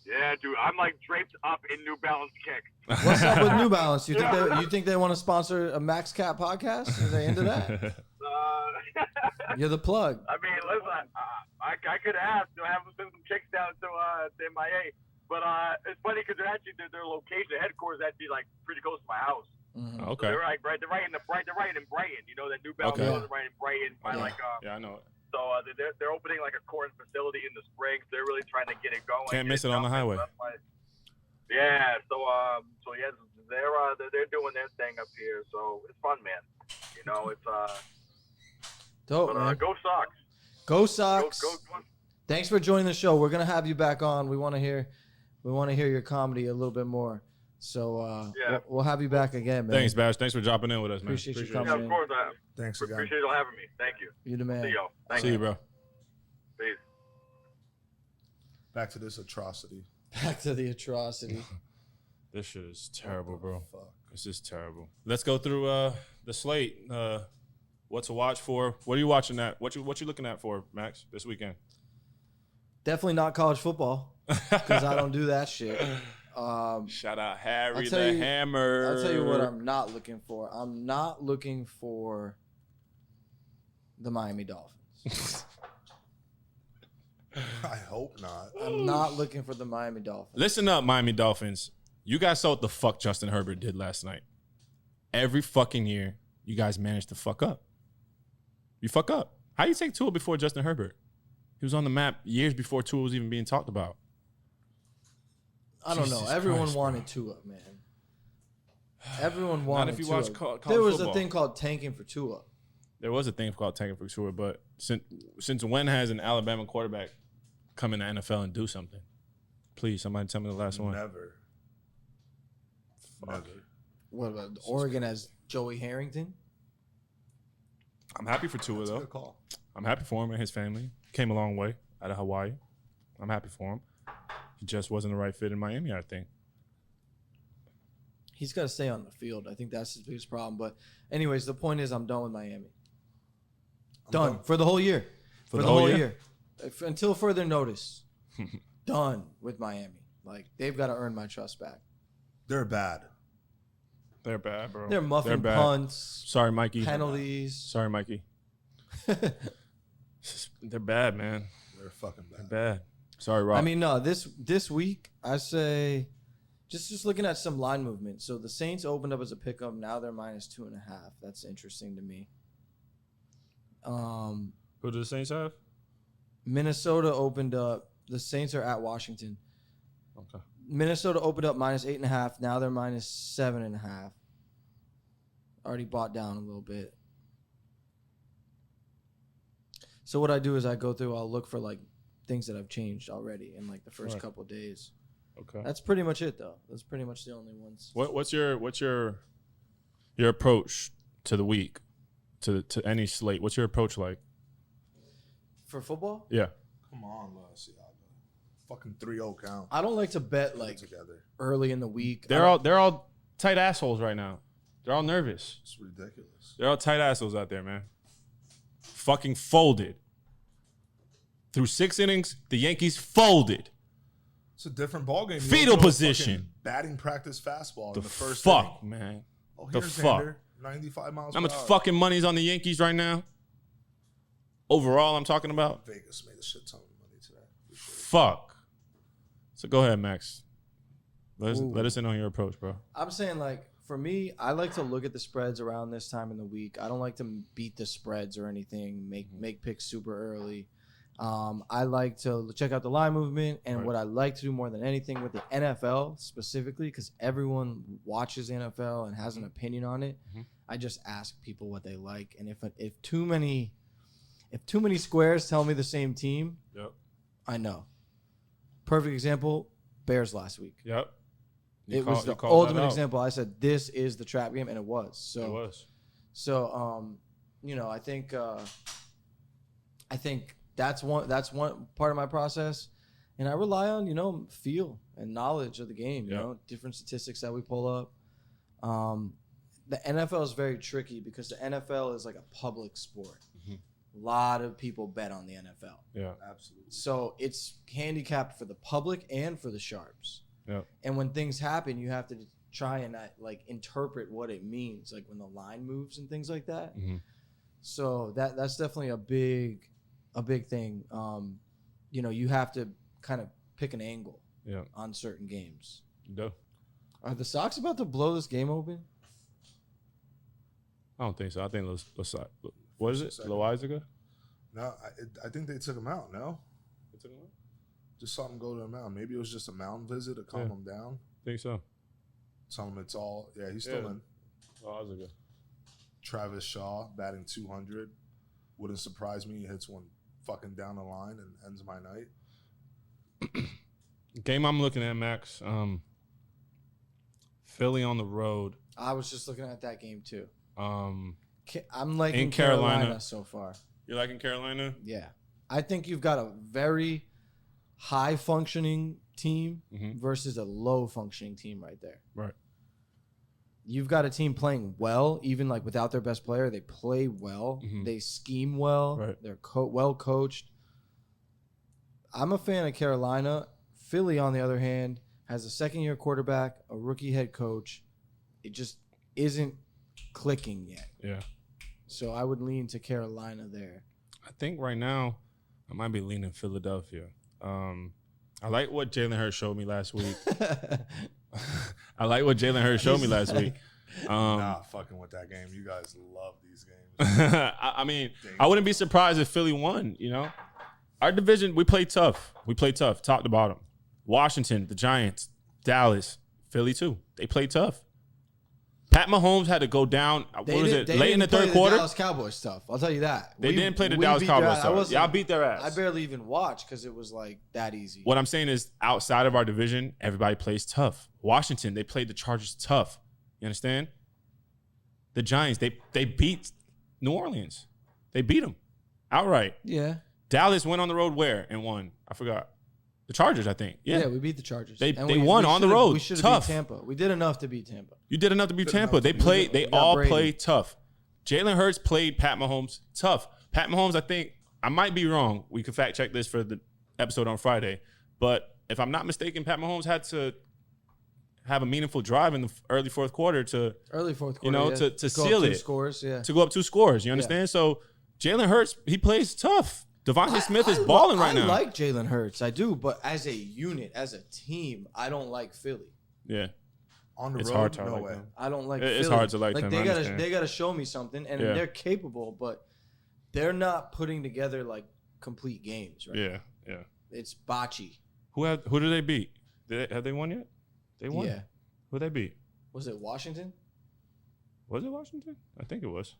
Yeah, dude. I'm like draped up in New Balance kicks. What's up with New Balance? You think they want to sponsor a MaxCap podcast? Are they into that? You're the plug. I mean, listen, I could ask to have them send some kicks down to MIA, but it's funny because their location, their headquarters, actually like pretty close to my house. Mm-hmm. So Okay. they're right in Brighton. You know that New Balance is right in Brighton. Yeah, I know it. So they're opening like a corn facility in the spring. So they're really trying to get it going. Can't miss it on the highway. Yeah. So yeah, they're doing their thing up here. So it's fun, man. You know, it's dope, man. Go Sox. Go Sox. Go. Thanks for joining the show. We're gonna have you back on. We want to hear your comedy a little bit more. So we'll have you back again, man. Thanks, Bash. Thanks for dropping in with us, man. Appreciate you coming in. Of course. Thanks again. Appreciate you having me. Thank you. You the man. See you. See you, bro. Peace. Back to this atrocity. Back to the atrocity. This shit is terrible, bro. Fuck. This is terrible. Let's go through the slate. What to watch for? What are you watching at? What you looking at for, Max, this weekend? Definitely not college football because I don't do that shit. Shout out Harry the Hammer. I'll tell you what I'm not looking for. I'm not looking for the Miami Dolphins. I hope not. I'm not looking for the Miami Dolphins. Listen up, Miami Dolphins. You guys saw what the fuck Justin Herbert did last night. Every fucking year, you guys manage to fuck up. You fuck up. How you take Tua before Justin Herbert? He was on the map years before Tua was even being talked about. I don't know. Everyone wanted Tua, man. Everyone wanted Tua. Not if you watch college football. There was a thing called tanking for Tua. There was a thing called tanking for Tua, but since when has an Alabama quarterback come in the NFL and do something? Please, somebody tell me the last one. Never. Fuck. What about Oregon as Joey Harrington? I'm happy for Tua, That's though. A good call. I'm happy for him and his family. Came a long way out of Hawaii. I'm happy for him. He just wasn't the right fit in Miami, I think. He's got to stay on the field. I think that's his biggest problem. But anyways, the point is I'm done with Miami. Done for the whole year. For the whole year. Until further notice. Done with Miami. Like, they've got to earn my trust back. They're bad. They're bad, bro. They're muffing punts. Sorry, Mikey. Penalties. Sorry, Mikey. They're bad, man. They're fucking bad. They're bad. Sorry, Rob. I mean, no, this week, I say, just looking at some line movement. So the Saints opened up as a pickup. Now they're -2.5. That's interesting to me. Who do the Saints have? Minnesota opened up. The Saints are at Washington. Okay. Minnesota opened up -8.5. Now they're -7.5. Already bought down a little bit. So what I do is I go through. I'll look for like things that have changed already in like the first couple of days. Okay. That's pretty much it, though. That's pretty much the only ones. What's your approach to the week, to any slate? What's your approach like? For football? Yeah. Come on, Siaga. Fucking 3-0 count. I don't like to bet like early in the week. They're all tight assholes right now. They're all nervous. It's ridiculous. They're all tight assholes out there, man. Fucking folded. Through 6 innings, the Yankees folded. It's a different ballgame. Fetal position. Batting practice fastball in the first fuck, inning. man. Oh, the fuck. Xander, 95 miles How per much hour. fucking money is on the Yankees right now? Overall, I'm talking about. Vegas made a shit ton of money today. Fuck. So go ahead, Max. Let us in on your approach, bro. I'm saying, like, for me, I like to look at the spreads around this time in the week. I don't like to beat the spreads or anything, make picks super early. I like to check out the line movement, and what I like to do more than anything with the NFL specifically, because everyone watches NFL and has an opinion on it, I just ask people what they like. And if too many squares tell me the same team, I know. Perfect example, Bears last week. Yep. It was the ultimate example. I said, this is the trap game, and it was. So, you know, I think that's one part of my process, and I rely on, you know, feel and knowledge of the game. You know, different statistics that we pull up. The NFL is very tricky because the NFL is like a public sport. A lot of people bet on the NFL. Yeah, absolutely. So it's handicapped for the public and for the sharps. Yeah. And when things happen, you have to try and like interpret what it means, like when the line moves and things like that. So that's definitely a big thing. You know, you have to kind of pick an angle on certain games. Are the Sox about to blow this game open? I don't think so. I think what is it? Loizaga? No, I think they took him out. No, They took him out? just saw him go to the mound. Maybe it was just a mound visit to calm him down. Think so. Tell him it's all. Yeah, he's still in. Loizaga. Travis Shaw batting 200. Wouldn't surprise me. He hits one fucking down the line and ends my night. Game I'm looking at, Max. Philly on the road. I was just looking at that game too. I'm liking Carolina so far. You're liking Carolina? Yeah. I think you've got a very high functioning team versus a low functioning team right there. Right. You've got a team playing well, even like without their best player. They play well. They scheme well. Right. They're well coached. I'm a fan of Carolina. Philly, on the other hand, has a second-year quarterback, a rookie head coach. It just isn't clicking yet. Yeah. So I would lean to Carolina there. I think right now I might be leaning Philadelphia. I like what Jalen Hurts showed me last week. Not fucking with that game. You guys love these games. I mean, I wouldn't be surprised if Philly won, you know? Our division, we play tough. Top to bottom. Washington, the Giants, Dallas, Philly too. They play tough. Pat Mahomes had to go down. Late in the third quarter? Dallas Cowboys stuff. I'll tell you that. They didn't play the Dallas Cowboys stuff. Y'all beat their ass. I barely even watched because it was like that easy. What I'm saying is outside of our division, everybody plays tough. Washington, they played the Chargers tough. You understand? The Giants, they beat New Orleans. They beat them outright. Yeah. Dallas went on the road where and won? I forgot. The Chargers, I think. Yeah, we beat the Chargers. They won on the road. We should have tough. beat Tampa. We did enough to beat Tampa. You did enough to beat Tampa. They all play tough. Jalen Hurts played Pat Mahomes tough. Pat Mahomes, I think, I might be wrong. We could fact check this for the episode on Friday. But if I'm not mistaken, Pat Mahomes had to have a meaningful drive in the early fourth quarter to seal it. To go up 2 scores. You understand? Yeah. So Jalen Hurts, he plays tough. Devontae Smith is balling right now. I like Jalen Hurts. I do. But as a unit, as a team, I don't like Philly. Yeah. On the road, hard to no like way. them. I don't like Philly. It's hard to like them. They gotta show me something, and they're capable, but they're not putting together like complete games, right? Yeah, yeah. It's botchy. Who did they beat? Have they won yet? They won. Yeah. Who they beat? Was it Washington? Was it Washington? I think it was.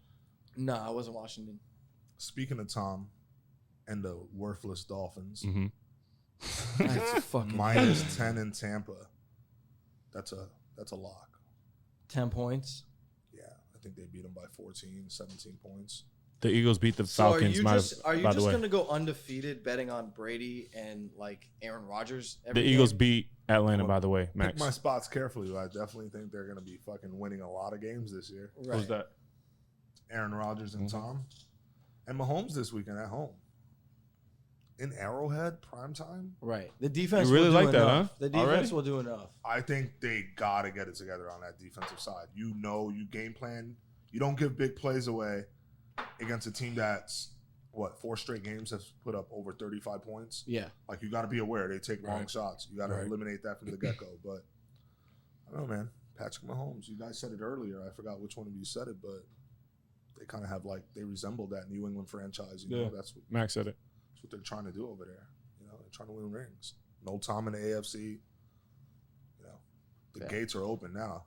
No, it wasn't Washington. Speaking of Tom and the worthless Dolphins, That's fucking -10 in Tampa. That's a lock. 10 points. Yeah, I think they beat them by 14, 17 points. The Eagles beat the Falcons. Are you just going to go undefeated betting on Brady and like Aaron Rodgers? The Eagles beat Atlanta, by the way, Max. Pick my spots carefully, but I definitely think they're going to be fucking winning a lot of games this year. Right. Who's that? Aaron Rodgers and Tom. And Mahomes this weekend at home. in Arrowhead, primetime. Right. The defense You really will do like that, enough. huh? The defense Already? will do enough. I think they got to get it together on that defensive side. You game plan. You don't give big plays away against a team that's, 4 straight games has put up over 35 points. Yeah. Like, you got to be aware. They take long Right. shots. You got to Right. eliminate that from the get-go. But, I don't know, man. Patrick Mahomes, you guys said it earlier. I forgot which one of you said it, but they kind of have, they resemble that New England franchise. You know, that's what Max said it. That's what they're trying to do over there. You know, they're trying to win rings. No time in the AFC. You know, the gates are open now.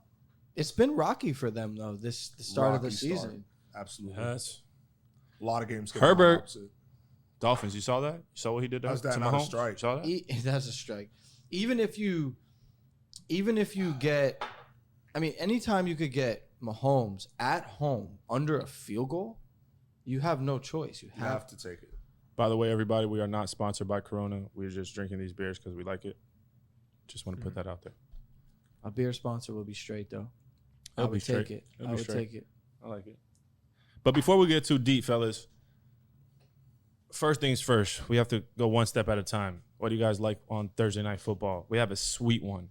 It's been rocky for them though. The start of the season. Absolutely. Yes. A lot of games. Herbert. Dolphins. You saw that? You saw what he did there? How's that to not a Mahomes? strike? You saw that? That's a strike. Even if you get, anytime you could get Mahomes at home under a field goal, you have no choice. You have to take it. By the way, everybody, we are not sponsored by Corona. We're just drinking these beers because we like it. Just want to put that out there. A beer sponsor will be straight though. I It'll be would take straight. it. It'll I be would straight. take it. I like it. But before we get too deep, fellas, first things first, we have to go one step at a time. What do you guys like on Thursday Night Football? We have a sweet one.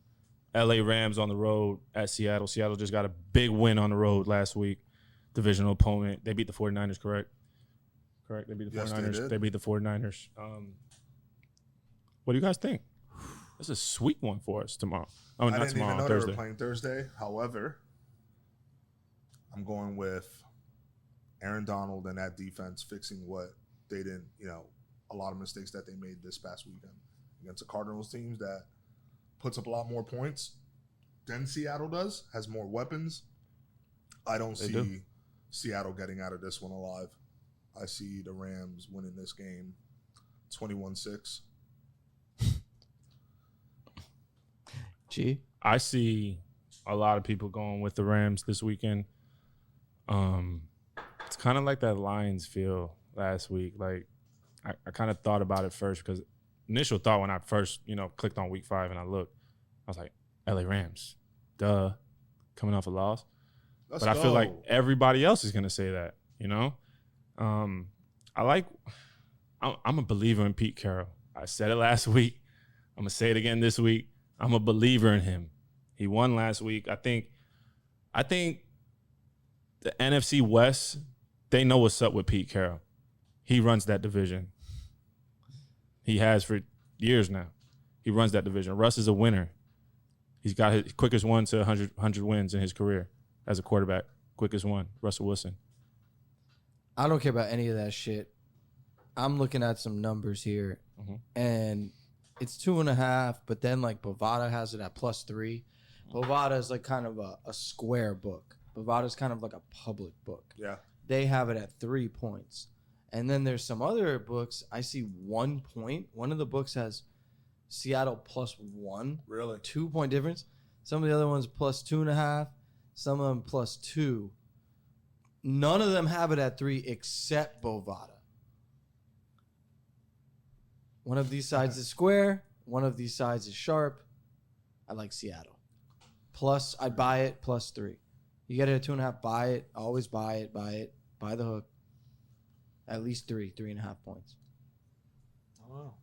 LA Rams on the road at Seattle. Seattle just got a big win on the road last week. Divisional opponent. They beat the 49ers, correct? Correct. They beat the 49ers. They beat the 49ers. What do you guys think? That's a sweet one for us tomorrow. Oh, not I didn't tomorrow, even know Thursday. they were playing Thursday. However, I'm going with Aaron Donald and that defense fixing what they didn't, a lot of mistakes that they made this past weekend against the Cardinals teams that puts up a lot more points than Seattle does, has more weapons. I don't see Seattle getting out of this one alive. I see the Rams winning this game 21-6. G? I see a lot of people going with the Rams this weekend. It's kind of like that Lions feel last week. Like, I kind of thought about it first because initial thought when I first, clicked on week 5 and I looked, I was like, LA Rams, duh, coming off a loss. Let's I go. feel like everybody else is going to say that, I'm a believer in Pete Carroll. I said it last week. I'm going to say it again this week. I'm a believer in him. He won last week. I think the NFC West, they know what's up with Pete Carroll. He runs that division. He has for years now. He runs that division. Russ is a winner. He's got his quickest one to 100 wins in his career as a quarterback. Quickest one, Russell Wilson. I don't care about any of that shit. I'm looking at some numbers here, and it's 2.5, but then Bovada has it at +3. Bovada is kind of a square book. Bovada is kind of like a public book. Yeah. They have it at 3 points. And then there's some other books. I see 1 point. One of the books has Seattle +1. Really? 2 point difference. Some of the other ones +2.5. Some of them +2. None of them have it at 3 except Bovada. One of these sides is square. One of these sides is sharp. I like Seattle. Plus, I'd buy it +3. You get it at 2.5, buy it. Always buy it. Buy the hook. At least 3.5 points. I don't know.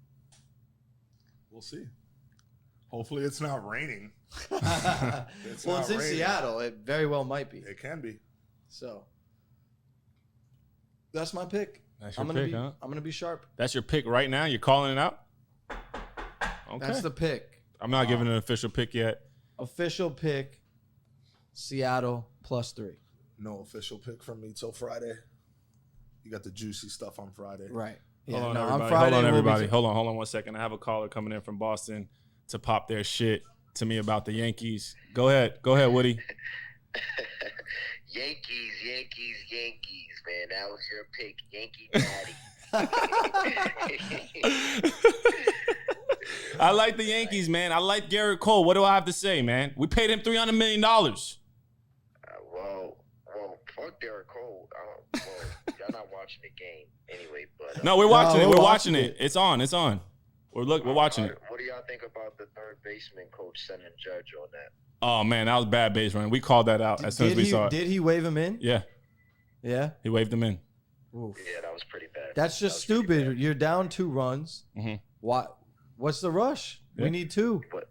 We'll see. Hopefully it's not raining. It's in Seattle. It very well might be. It can be. So, that's my pick. That's your pick, huh? I'm going to be sharp. That's your pick right now? You're calling it out? Okay. That's the pick. I'm not giving an official pick yet. Official pick, Seattle +3. No official pick from me till Friday. You got the juicy stuff on Friday. Right. Hold on, no, everybody. on Friday, Hold on, everybody. we'll be Hold on 1 second. I have a caller coming in from Boston to pop their shit to me about the Yankees. Go ahead, Woody. Yankees, man. That was your pick, Yankee Daddy. I like the Yankees, man. I like Garrett Cole. What do I have to say, man? We paid him $300 million. Well, fuck Derek Cole. Y'all not watching the game anyway. But No, we're watching it. We're watching it. It's on. We're watching it. What do y'all think about the third baseman coach sending Judge on that? Oh man, that was bad base running. We called that out as soon as we saw it. Did he wave him in? Yeah, Yeah. he waved him in. Oof. Yeah, that was pretty bad. That's just stupid. You're down 2 runs. Mm-hmm. What's the rush? Yeah. We need 2. But,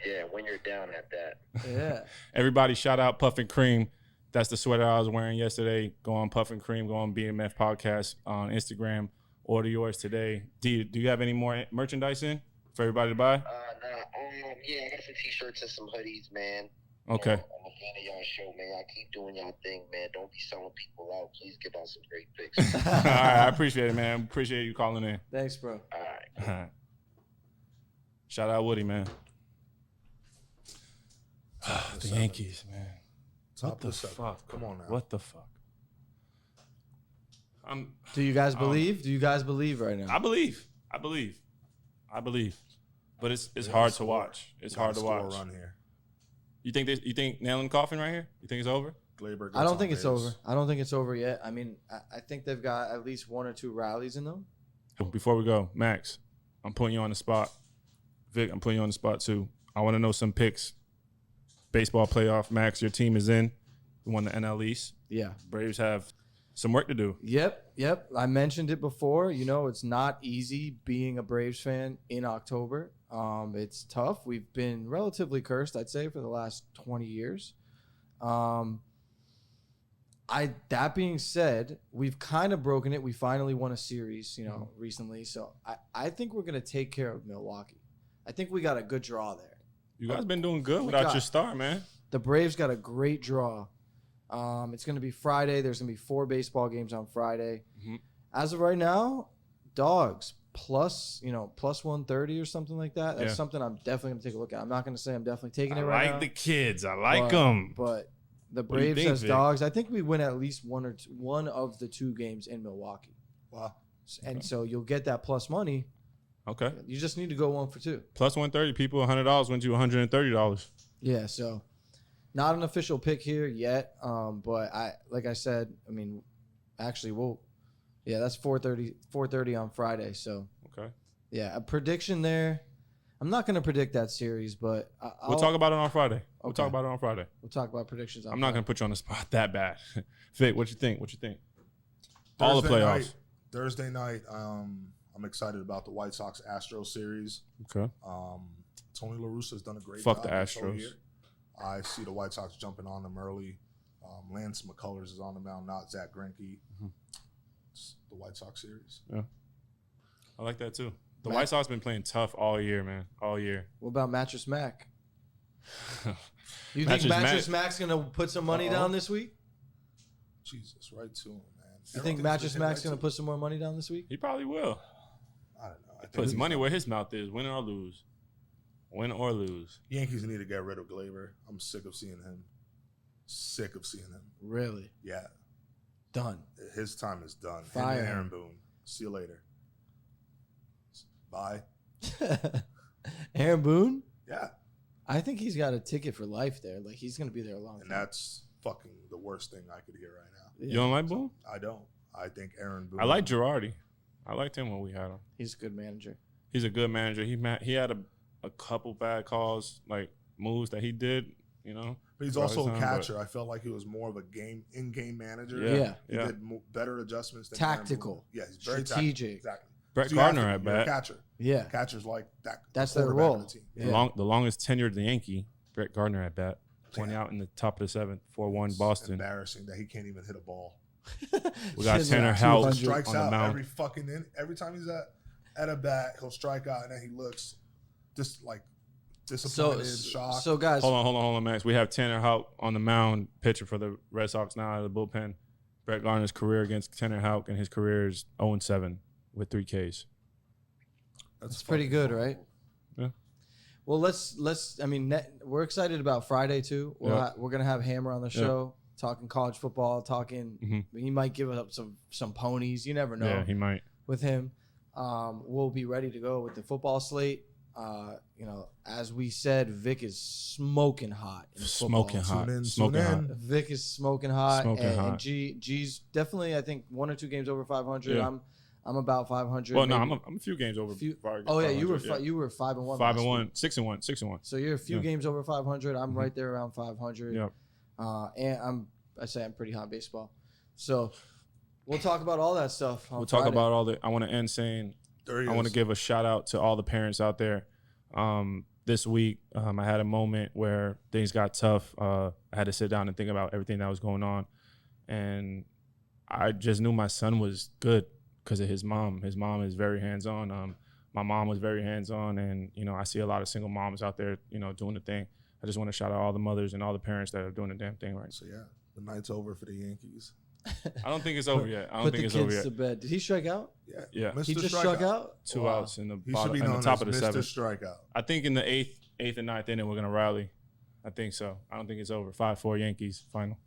yeah, when you're down at that. Yeah. Everybody shout out Puff and Cream. That's the sweater I was wearing yesterday. Go on Puff and Cream. Go on BMF Podcast on Instagram. Order yours today. Do you have any more merchandise in for everybody to buy? Yeah, I got some T-shirts and some hoodies, man. Okay. I'm a fan of y'all show, man. Y'all keep doing y'all thing, man. Don't be selling people out. Please give out some great picks. All right, I appreciate it, man. Appreciate you calling in. Thanks, bro. All right. Shout out Woody, man. The Yankees, man. What the fuck? Come on now. What the fuck? Do you guys believe? Do you guys believe right now? I believe. But it's hard to watch. It's hard to watch. Run here. You think nailing coffin right here? You think it's over? I don't think it's over. I don't think it's over yet. I mean, I think they've got at least 1 or 2 rallies in them. Before we go, Max, I'm putting you on the spot. Vic, I'm putting you on the spot too. I want to know some picks. Baseball playoff. Max, your team is in. You won the NL East. Yeah. Braves have some work to do. Yep. I mentioned it before. You know, it's not easy being a Braves fan in October. It's tough. We've been relatively cursed, I'd say, for the last 20 years. That being said, we've kind of broken it. We finally won a series, recently. So I think we're going to take care of Milwaukee. I think we got a good draw there. You guys been doing good without your star, man. The Braves got a great draw. It's going to be Friday. There's going to be 4 baseball games on Friday. Mm-hmm. As of right now, dogs plus 130 or something like that. That's something I'm definitely going to take a look at. I'm not going to say I'm definitely taking it right now. I like the kids. I like them. But the Braves as dogs, I think we win at least one of the 2 games in Milwaukee. Wow. And so you'll get that plus money. Okay. You just need to go 1 for 2. Plus 130. People, $100 wins you $130. Yeah, so not an official pick here yet. But like I said, I mean, actually, that's 4:30 on Friday. So okay. Yeah, a prediction there. I'm not going to predict that series, but we'll talk about it on Friday. Okay. We'll talk about it on Friday. We'll talk about predictions on I'm Friday. not going to put you on the spot that bad. Vic, what you think? All the playoffs. Thursday night, I'm excited about the White Sox-Astros series. Okay. Tony La Russa has done a great job. Fuck the Astros. I see the White Sox jumping on them early. Lance McCullers is on the mound, not Zach Greinke. Mm-hmm. It's the White Sox series. Yeah. I like that too. The White Sox been playing tough all year, man. All year. What about Mattress Mac? You think Mattress Mac's going to put some money down this week? Jesus, right to him, man. You think Mattress Mac's going to put some more money down this week? He probably will. I don't know. I think puts money where his mouth is, win or lose. Win or lose. Yankees need to get rid of Gleyber. I'm sick of seeing him. Really? Yeah. Done. His time is done. Fire him. Aaron Boone. See you later. Bye. Aaron Boone? Yeah. I think he's got a ticket for life there. Like, he's going to be there a long time. And that's fucking the worst thing I could hear right now. Yeah. You don't like Boone? I don't. I think Aaron Boone. I like Girardi. I liked him when we had him. He's a good manager. He's a good manager. He had a couple bad calls, like moves that he did, But he's also a catcher. I felt like he was more of a in-game manager. Yeah. He did better adjustments than tactical. Yeah, he's very strategic. Exactly. Brett Gardner at bat. Catcher. Yeah. Catchers like that. That's their role. The team. Yeah. The longest tenured Yankee, Brett Gardner at bat. Went out in the top of the 7th, 4-1 Boston. Embarrassing that he can't even hit a ball. We got Tanner Houck strikes on the out mound. every time he's at a bat, he'll strike out and then he looks just like disappointed, shocked. So guys, hold on, Max. We have Tanner Houck on the mound, pitcher for the Red Sox now out of the bullpen. Brett Gardner's career against Tanner Houck, and his career is 0-7 with 3 Ks. That's pretty good, right? Yeah. Well, we're excited about Friday too. We're gonna have Hammer on the show, talking college football, talking. He might give up some ponies. You never know. Yeah, he might. With him, we'll be ready to go with the football slate. As we said, Vic is smoking hot. Smoking hot. Vic is smoking hot. And G's definitely, I think, 1 or 2 games over 500. Yeah. I'm about 500. Well, no, I'm a few games over. Oh yeah, you were 5-1. 5-1, 6-1. So you're a few games over 500. I'm right there around 500. Yep. And I'm pretty hot in baseball. So We'll talk about all that stuff. We'll talk about all the. I want to end saying. I want to give a shout out to all the parents out there. This week, I had a moment where things got tough. I had to sit down and think about everything that was going on, and I just knew my son was good because of his mom. His mom is very hands-on. My mom was very hands-on, and I see a lot of single moms out there, doing the thing. I just want to shout out all the mothers and all the parents that are doing the damn thing right. So yeah, the night's over for the Yankees. I don't think it's over yet. I don't think it's over yet. Put the kids to bed. Did he strike out? Yeah. He just struck out? 2 outs in the He bottom, should be in known the top as of the Mr. seventh. Strikeout. I think in the eighth and ninth inning we're gonna rally. I think so. I don't think it's over. 5-4 Yankees final.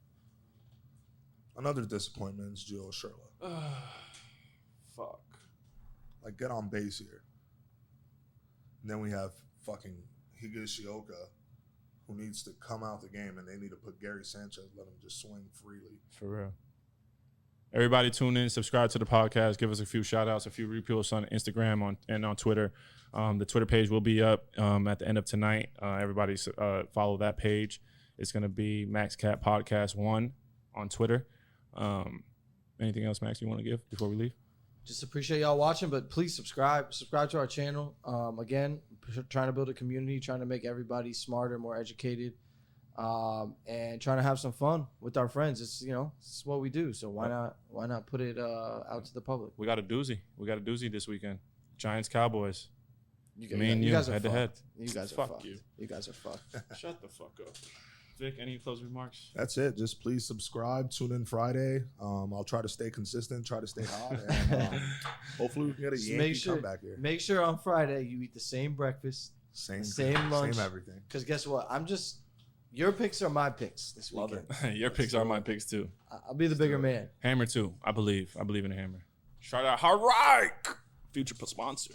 Another disappointment is Gio Urshela. Fuck. Like, get on base here. And then we have fucking Higashioka, who needs to come out the game, and they need to put Gary Sanchez, let him just swing freely. For real. Everybody tune in, subscribe to the podcast, give us a few shout-outs, a few reposts on Instagram and on Twitter. The Twitter page will be up at the end of tonight. Everybody follow that page. It's going to be MaxCap Podcast 1 on Twitter. Anything else, Max, you want to give before we leave? Just appreciate y'all watching, but please subscribe to our channel. Again, trying to build a community, trying to make everybody smarter, more educated, and trying to have some fun with our friends. It's it's what we do. So why not put it out to the public? We got a doozy this weekend. Giants Cowboys. You guys are head to head. You guys are Fuck fucked. you. You guys are fucked. Shut the fuck up. Vic, any closing remarks? That's it. Just please subscribe. Tune in Friday. I'll try to stay consistent, try to stay hot, and hopefully we can get a Yankee comeback here. Make sure on Friday you eat the same breakfast, same lunch, same everything. Because guess what? Your picks are my picks this weekend. Your picks are my picks too. I'll be the bigger man. Hammer too. I believe in a hammer. Shout out Harike, future sponsor.